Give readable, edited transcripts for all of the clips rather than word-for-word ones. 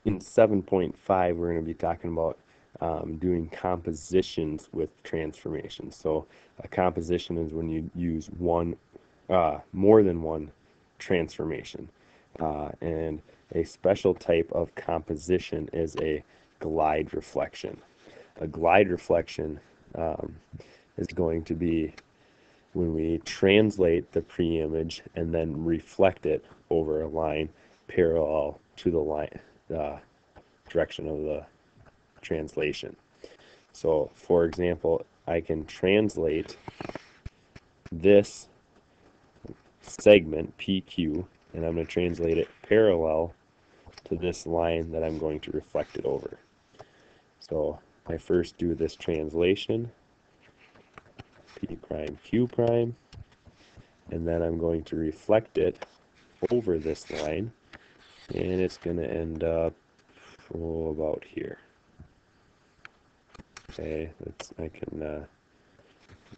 In 7.5, we're going to be talking about doing compositions with transformations. So a composition is when you use more than one transformation. And a special type of composition is a glide reflection. A glide reflection um, is going to be when we translate the pre-image and then reflect it over a line parallel to the line, direction of the translation. So, for example, I can translate this segment PQ, and I'm going to translate it parallel to this line that I'm going to reflect it over. So I first do this translation, P prime Q prime, and then I'm going to reflect it over this line, and it's going to end up about here. Okay, I can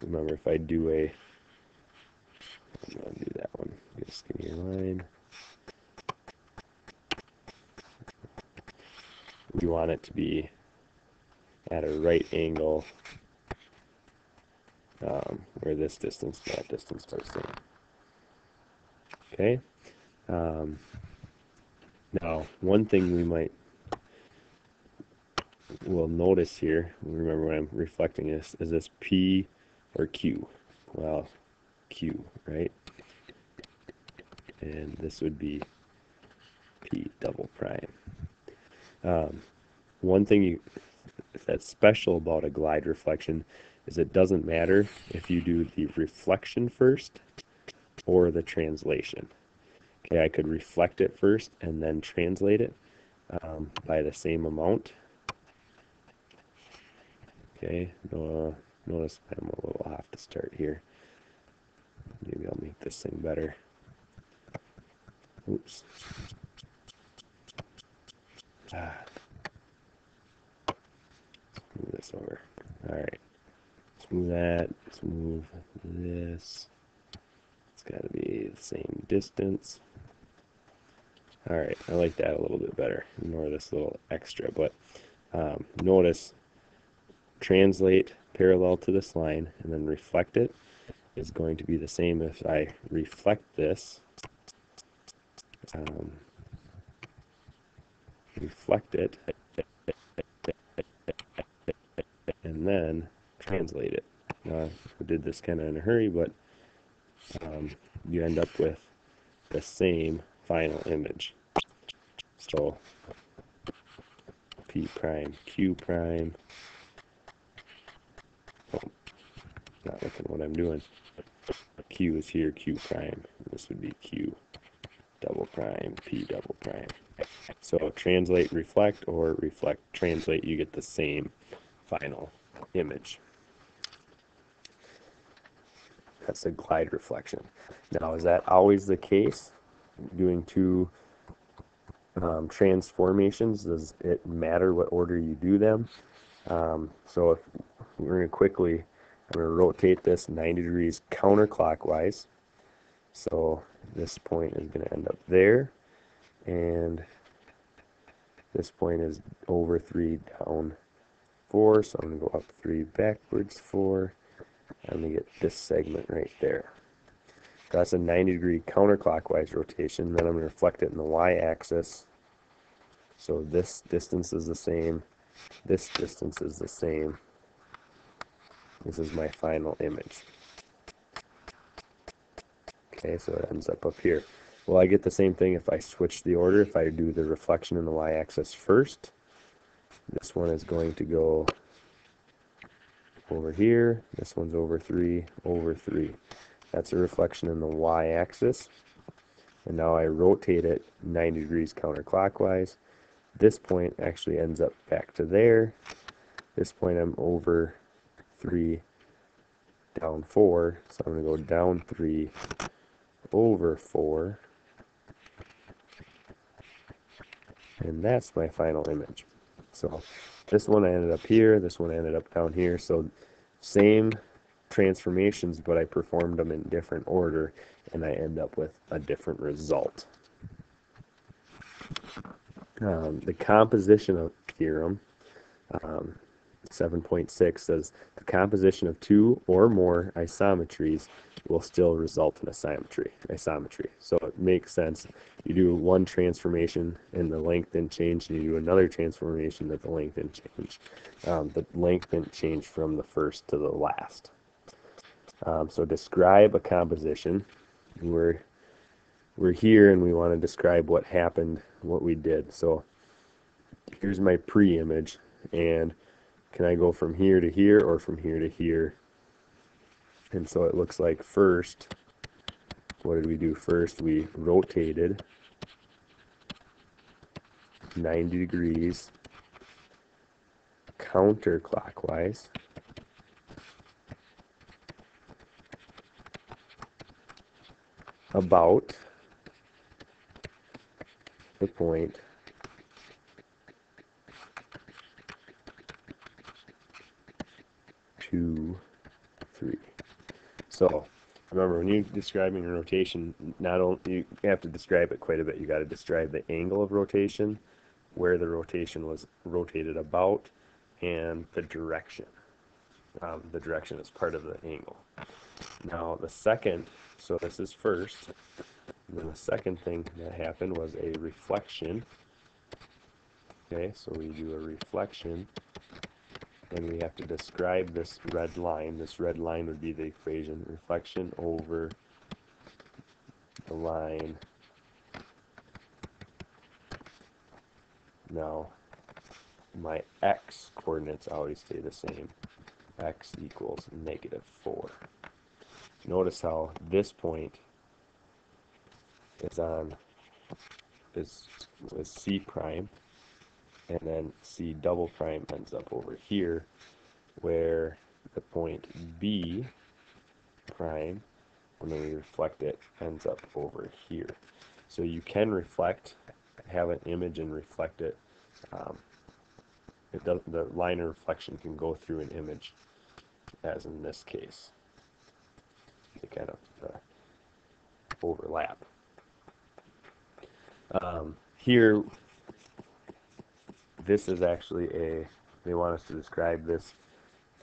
remember if I do I'm going to do that one, get a skinnier line. We want it to be at a right angle where this distance and that distance are the same. Okay. Now, one thing will notice here, remember when I'm reflecting this, is this P or Q? Well, Q, right? And this would be P double prime. One thing that's special about a glide reflection is it doesn't matter if you do the reflection first or the translation. Okay, I could reflect it first and then translate it by the same amount. Okay, notice I'm a little off to start here. Maybe I'll make this thing better. Oops. Move this over. All right. Let's move that. Let's move this. It's got to be the same distance. All right. I like that a little bit better. Ignore this little extra, but notice translate parallel to this line and then reflect it is going to be the same if I reflect this, reflect it, and then translate it. Now, I did this kind of in a hurry, but you end up with the same final image. So P prime, Q prime. Oh, not looking at what I'm doing. Q is here, Q prime. This would be Q double prime, P double prime. So translate, reflect, or reflect, translate, you get the same final image. That's a glide reflection. Now, is that always the case? Doing two transformations, does it matter what order you do them? So if we're going to quickly, I'm going to rotate this 90 degrees counterclockwise. So this point is going to end up there, and this point is over 3, down 4, so I'm going to go up 3, backwards 4. I'm going to get this segment right there. That's a 90-degree counterclockwise rotation. Then I'm going to reflect it in the y-axis. So this distance is the same. This distance is the same. This is my final image. Okay, so it ends up here. Well, I get the same thing if I switch the order. If I do the reflection in the y-axis first, this one is going to go over here. This one's over 3, over 3. That's a reflection in the y-axis. And now I rotate it 90 degrees counterclockwise. This point actually ends up back to there. This point I'm over 3, down 4. So I'm going to go down 3, over 4. And that's my final image. So this one I ended up here, this one I ended up down here. So same transformations, but I performed them in different order, and I end up with a different result. The composition of theorem, um, 7.6 says the composition of two or more isometries will still result in isometry. So it makes sense. You do one transformation and the length didn't change, and you do another transformation that the length didn't change. The length didn't change from the first to the last. So describe a composition. We're here and we want to describe what happened, what we did. So here's my pre-image, and can I go from here to here or from here to here? And so it looks like first, what did we do first? We rotated 90 degrees counterclockwise about the point 2, 3. So remember, when you're describing a rotation, not only you have to describe it quite a bit. You got to describe the angle of rotation, where the rotation was rotated about, and the direction. The direction is part of the angle. Now the second, so this is first, and then the second thing that happened was a reflection. Okay, so we do a reflection, and we have to describe this red line. This red line would be the equation, reflection over the line. Now, my x coordinates always stay the same. X equals -4. Notice how this point is C prime, and then C double prime ends up over here, where the point B prime, when we reflect it, ends up over here. So you can reflect, have an image and reflect it. The line of reflection can go through an image, as in this case. They kind of overlap. Here, this is actually they want us to describe this,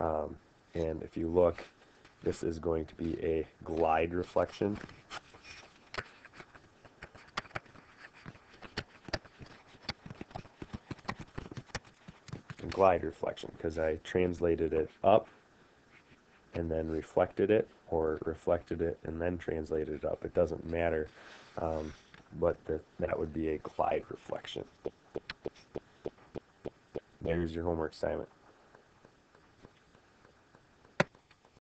and if you look, this is going to be a glide reflection. Glide reflection, because I translated it up and then reflected it, or reflected it and then translated it up. It doesn't matter, but that would be a glide reflection. There's your homework assignment.